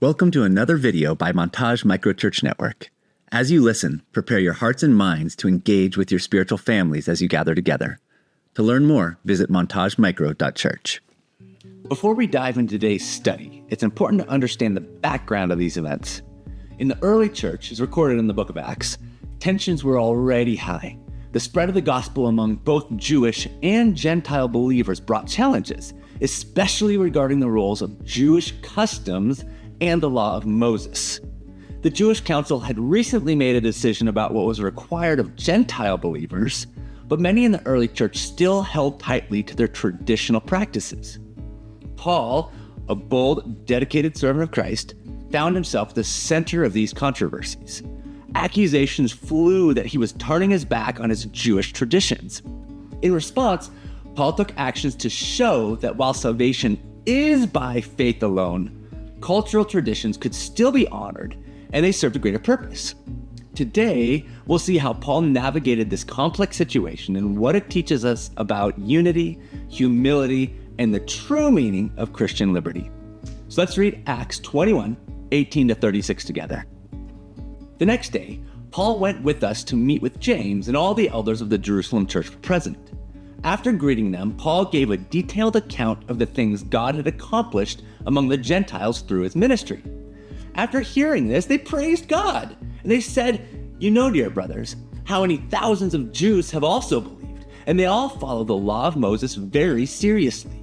Welcome to another video by Montage Microchurch Network. As you listen, prepare your hearts and minds to engage with your spiritual families as you gather together. To learn more, visit montagemicro.church. Before we dive into today's study, it's important to understand the background of these events. In the early church, as recorded in the book of Acts, tensions were already high. The spread of the gospel among both Jewish and Gentile believers brought challenges, especially regarding the roles of Jewish customs and the law of Moses. The Jewish council had recently made a decision about what was required of Gentile believers, but many in the early church still held tightly to their traditional practices. Paul, a bold, dedicated servant of Christ, found himself at the center of these controversies. Accusations flew that he was turning his back on his Jewish traditions. In response, Paul took actions to show that while salvation is by faith alone, cultural traditions could still be honored, and they served a greater purpose. Today, we'll see how Paul navigated this complex situation and what it teaches us about unity, humility, and the true meaning of Christian liberty. So let's read Acts 21, 18 to 36 together. The next day, Paul went with us to meet with James, and all the elders of the Jerusalem church were present. After greeting them, Paul gave a detailed account of the things God had accomplished among the Gentiles through his ministry. After hearing this, they praised God, and they said, "You know, dear brothers, how many thousands of Jews have also believed, and they all follow the law of Moses very seriously.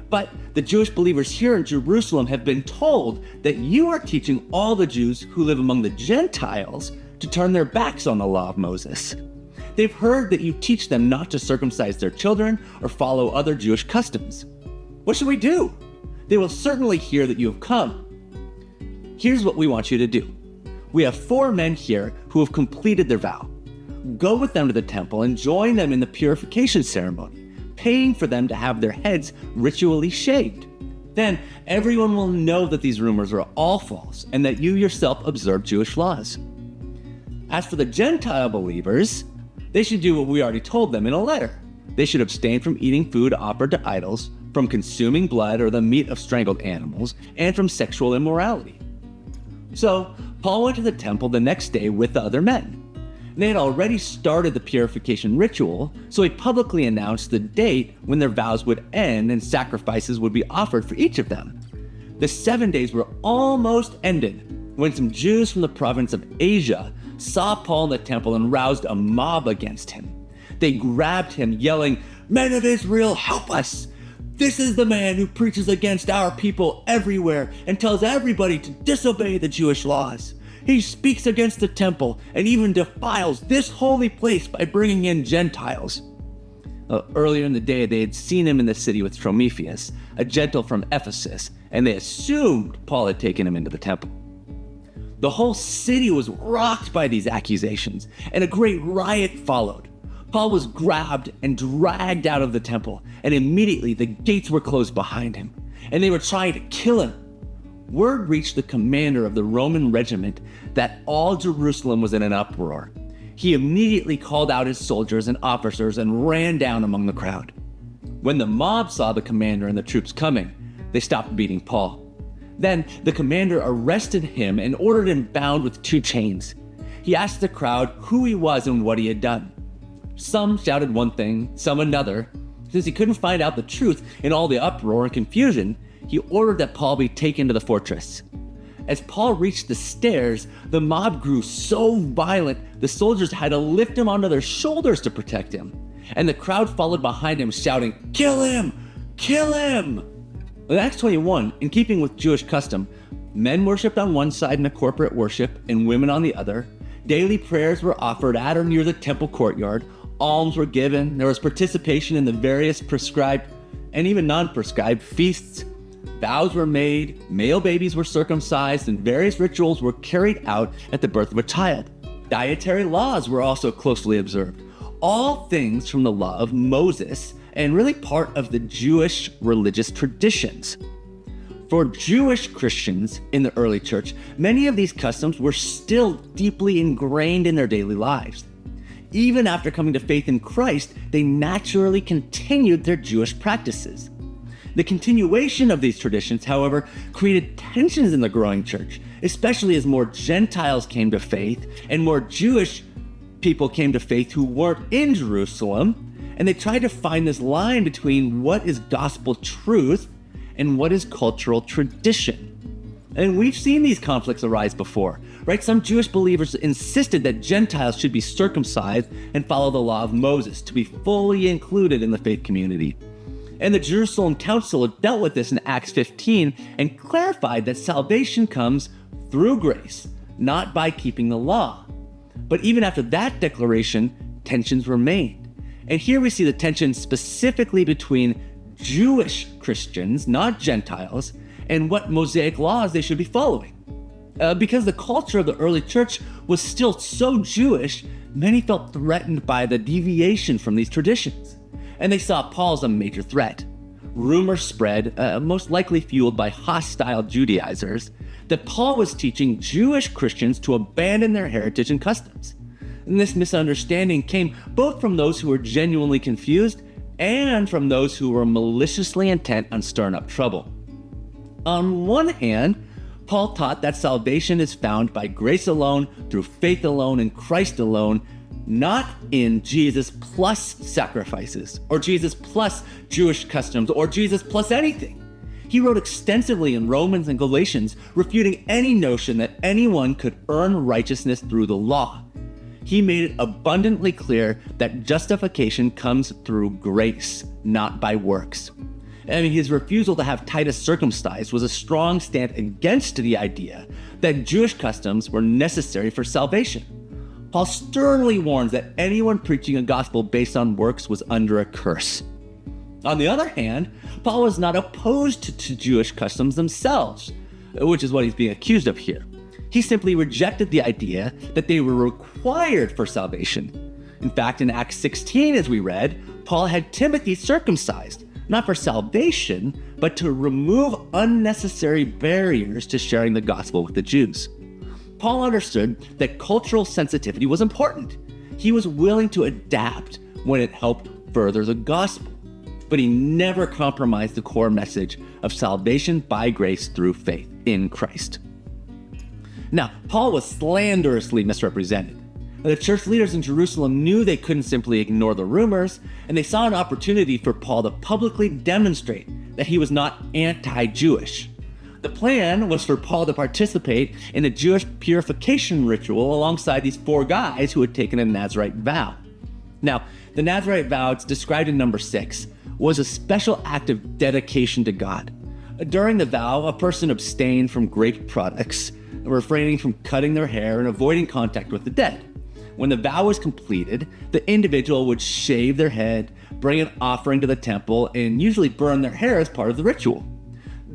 But the Jewish believers here in Jerusalem have been told that you are teaching all the Jews who live among the Gentiles to turn their backs on the law of Moses. They've heard that you teach them not to circumcise their children or follow other Jewish customs. What should we do? They will certainly hear that you have come. Here's what we want you to do. We have 4 men here who have completed their vow. Go with them to the temple and join them in the purification ceremony, paying for them to have their heads ritually shaved. Then everyone will know that these rumors are all false and that you yourself observe Jewish laws. As for the Gentile believers, they should do what we already told them in a letter. They should abstain from eating food offered to idols, from consuming blood or the meat of strangled animals, and from sexual immorality." So Paul went to the temple the next day with the other men. They had already started the purification ritual, so he publicly announced the date when their vows would end and sacrifices would be offered for each of them. The 7 days were almost ended when some Jews from the province of Asia saw Paul in the temple and roused a mob against him. They grabbed him, yelling, "Men of Israel, help us! This is the man who preaches against our people everywhere and tells everybody to disobey the Jewish laws. He speaks against the temple and even defiles this holy place by bringing in Gentiles." Earlier in the day, they had seen him in the city with Trophimus, a Gentile from Ephesus, and they assumed Paul had taken him into the temple. The whole city was rocked by these accusations, and a great riot followed. Paul was grabbed and dragged out of the temple, and immediately the gates were closed behind him, and they were trying to kill him. Word reached the commander of the Roman regiment that all Jerusalem was in an uproar. He immediately called out his soldiers and officers and ran down among the crowd. When the mob saw the commander and the troops coming, they stopped beating Paul. Then the commander arrested him and ordered him bound with 2 chains. He asked the crowd who he was and what he had done. Some shouted one thing, some another. Since he couldn't find out the truth in all the uproar and confusion, he ordered that Paul be taken to the fortress. As Paul reached the stairs, the mob grew so violent, the soldiers had to lift him onto their shoulders to protect him. And the crowd followed behind him, shouting, "Kill him! Kill him!" In Acts 21, in keeping with Jewish custom, men worshipped on one side in a corporate worship and women on the other. Daily prayers were offered at or near the temple courtyard. Alms were given. There was participation in the various prescribed and even non-prescribed feasts. Vows were made, male babies were circumcised, and various rituals were carried out at the birth of a child. Dietary laws were also closely observed. All things from the law of Moses and really part of the Jewish religious traditions. For Jewish Christians in the early church, many of these customs were still deeply ingrained in their daily lives. Even after coming to faith in Christ, they naturally continued their Jewish practices. The continuation of these traditions, however, created tensions in the growing church, especially as more Gentiles came to faith and more Jewish people came to faith who weren't in Jerusalem, and they tried to find this line between what is gospel truth and what is cultural tradition. And we've seen these conflicts arise before, right? Some Jewish believers insisted that Gentiles should be circumcised and follow the law of Moses to be fully included in the faith community. And the Jerusalem Council dealt with this in Acts 15 and clarified that salvation comes through grace, not by keeping the law. But even after that declaration, tensions remained. And here we see the tension specifically between Jewish Christians, not Gentiles, and what Mosaic laws they should be following. Because the culture of the early church was still so Jewish, many felt threatened by the deviation from these traditions. And they saw Paul as a major threat. Rumors spread, most likely fueled by hostile Judaizers, that Paul was teaching Jewish Christians to abandon their heritage and customs. And this misunderstanding came both from those who were genuinely confused and from those who were maliciously intent on stirring up trouble. On one hand, Paul taught that salvation is found by grace alone, through faith alone, in Christ alone, not in Jesus plus sacrifices, or Jesus plus Jewish customs, or Jesus plus anything. He wrote extensively in Romans and Galatians, refuting any notion that anyone could earn righteousness through the law. He made it abundantly clear that justification comes through grace, not by works. His refusal to have Titus circumcised was a strong stand against the idea that Jewish customs were necessary for salvation. Paul sternly warns that anyone preaching a gospel based on works was under a curse. On the other hand, Paul was not opposed to Jewish customs themselves, which is what he's being accused of here. He simply rejected the idea that they were required for salvation. In fact, in Acts 16, as we read, Paul had Timothy circumcised, not for salvation, but to remove unnecessary barriers to sharing the gospel with the Jews. Paul understood that cultural sensitivity was important. He was willing to adapt when it helped further the gospel, but he never compromised the core message of salvation by grace through faith in Christ. Now, Paul was slanderously misrepresented. The church leaders in Jerusalem knew they couldn't simply ignore the rumors, and they saw an opportunity for Paul to publicly demonstrate that he was not anti-Jewish. The plan was for Paul to participate in a Jewish purification ritual alongside these four guys who had taken a Nazirite vow. Now, the Nazirite vow, it's described in number 6, was a special act of dedication to God. During the vow, a person abstained from grape products, refraining from cutting their hair and avoiding contact with the dead. When the vow was completed, the individual would shave their head, bring an offering to the temple, and usually burn their hair as part of the ritual.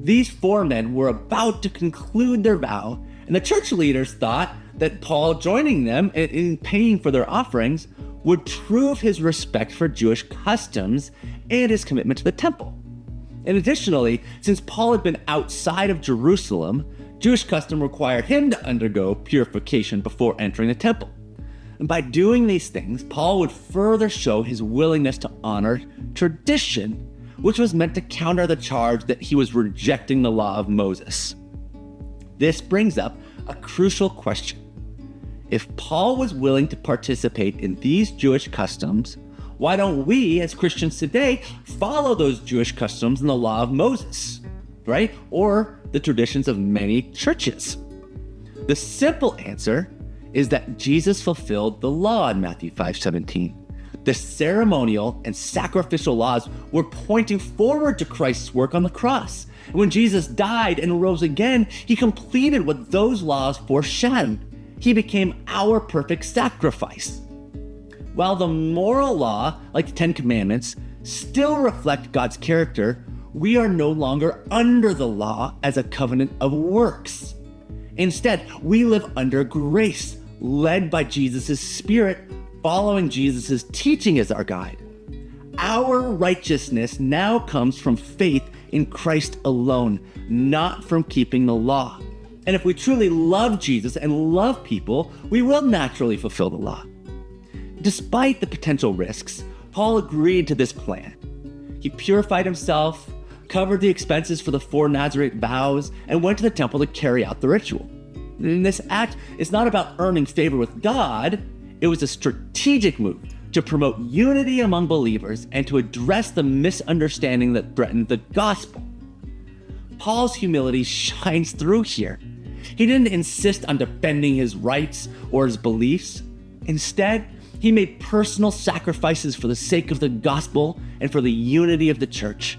These four men were about to conclude their vow, and the church leaders thought that Paul joining them in paying for their offerings would prove his respect for Jewish customs and his commitment to the temple. And additionally, since Paul had been outside of Jerusalem, Jewish custom required him to undergo purification before entering the temple. And by doing these things, Paul would further show his willingness to honor tradition, which was meant to counter the charge that he was rejecting the law of Moses. This brings up a crucial question. If Paul was willing to participate in these Jewish customs, why don't we as Christians today follow those Jewish customs and the law of Moses, right? Or the traditions of many churches? The simple answer is that Jesus fulfilled the law in Matthew 5:17. The ceremonial and sacrificial laws were pointing forward to Christ's work on the cross. And when Jesus died and rose again, he completed what those laws foreshadowed. He became our perfect sacrifice. While the moral law, like the 10 Commandments, still reflect God's character, we are no longer under the law as a covenant of works. Instead, we live under grace, led by Jesus' Spirit, following Jesus' teaching as our guide. Our righteousness now comes from faith in Christ alone, not from keeping the law. And if we truly love Jesus and love people, we will naturally fulfill the law. Despite the potential risks, Paul agreed to this plan. He purified himself, covered the expenses for the 4 Nazarite vows, and went to the temple to carry out the ritual. And this act is not about earning favor with God. It was a strategic move to promote unity among believers and to address the misunderstanding that threatened the gospel. Paul's humility shines through here. He didn't insist on defending his rights or his beliefs. Instead, he made personal sacrifices for the sake of the gospel and for the unity of the church.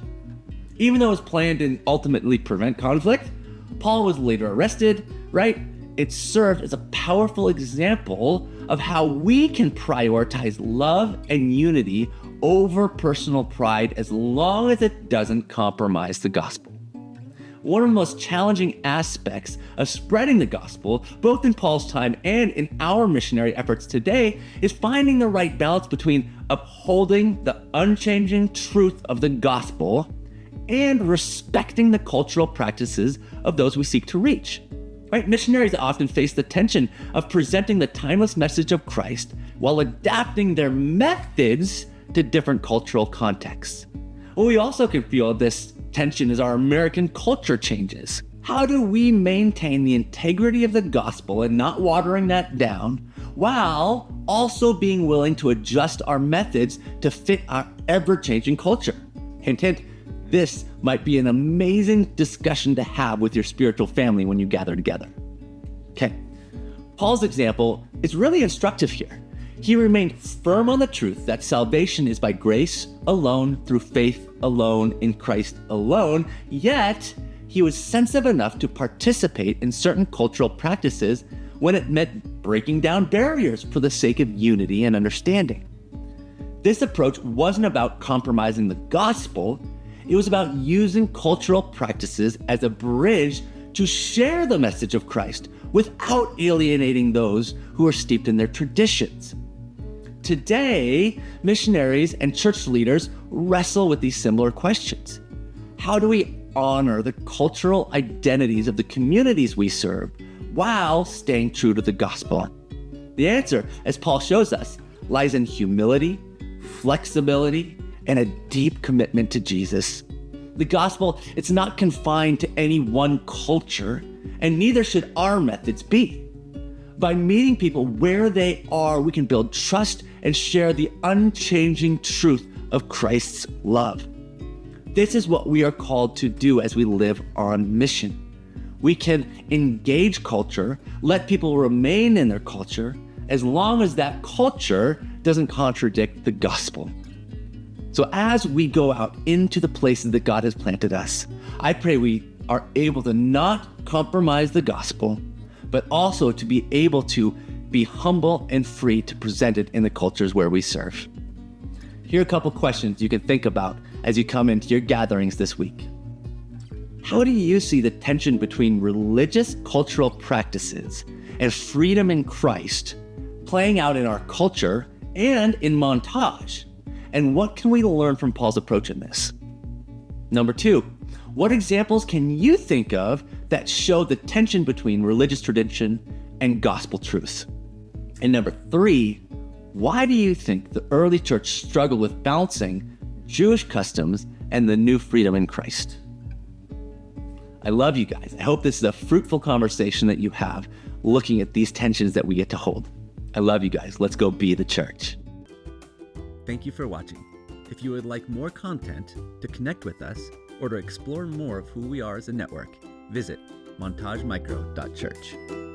Even though his plan didn't ultimately prevent conflict, Paul was later arrested, right? It served as a powerful example of how we can prioritize love and unity over personal pride as long as it doesn't compromise the gospel. One of the most challenging aspects of spreading the gospel, both in Paul's time and in our missionary efforts today, is finding the right balance between upholding the unchanging truth of the gospel and respecting the cultural practices of those we seek to reach. Right? Missionaries often face the tension of presenting the timeless message of Christ while adapting their methods to different cultural contexts. Well, we also can feel this tension as our American culture changes. How do we maintain the integrity of the gospel and not watering that down, while also being willing to adjust our methods to fit our ever-changing culture? Hint, hint, this might be an amazing discussion to have with your spiritual family when you gather together. Okay, Paul's example is really instructive here. He remained firm on the truth that salvation is by grace alone, through faith alone, in Christ alone, yet he was sensitive enough to participate in certain cultural practices when it meant breaking down barriers for the sake of unity and understanding. This approach wasn't about compromising the gospel. It was about using cultural practices as a bridge to share the message of Christ without alienating those who are steeped in their traditions. Today, missionaries and church leaders wrestle with these similar questions. How do we honor the cultural identities of the communities we serve while staying true to the gospel? The answer, as Paul shows us, lies in humility, flexibility, and a deep commitment to Jesus. The gospel, it's not confined to any one culture, and neither should our methods be. By meeting people where they are, we can build trust and share the unchanging truth of Christ's love. This is what we are called to do as we live on mission. We can engage culture, let people remain in their culture, as long as that culture doesn't contradict the gospel. So as we go out into the places that God has planted us, I pray we are able to not compromise the gospel, but also to be able to be humble and free to present it in the cultures where we serve. Here are a couple questions you can think about as you come into your gatherings this week. How do you see the tension between religious cultural practices and freedom in Christ playing out in our culture and in Montage? And what can we learn from Paul's approach in this? Number 2, what examples can you think of that show the tension between religious tradition and gospel truth? And number 3, why do you think the early church struggled with balancing Jewish customs and the new freedom in Christ? I love you guys. I hope this is a fruitful conversation that you have looking at these tensions that we get to hold. I love you guys. Let's go be the church. Thank you for watching. If you would like more content, to connect with us, or to explore more of who we are as a network, visit montagemicro.church.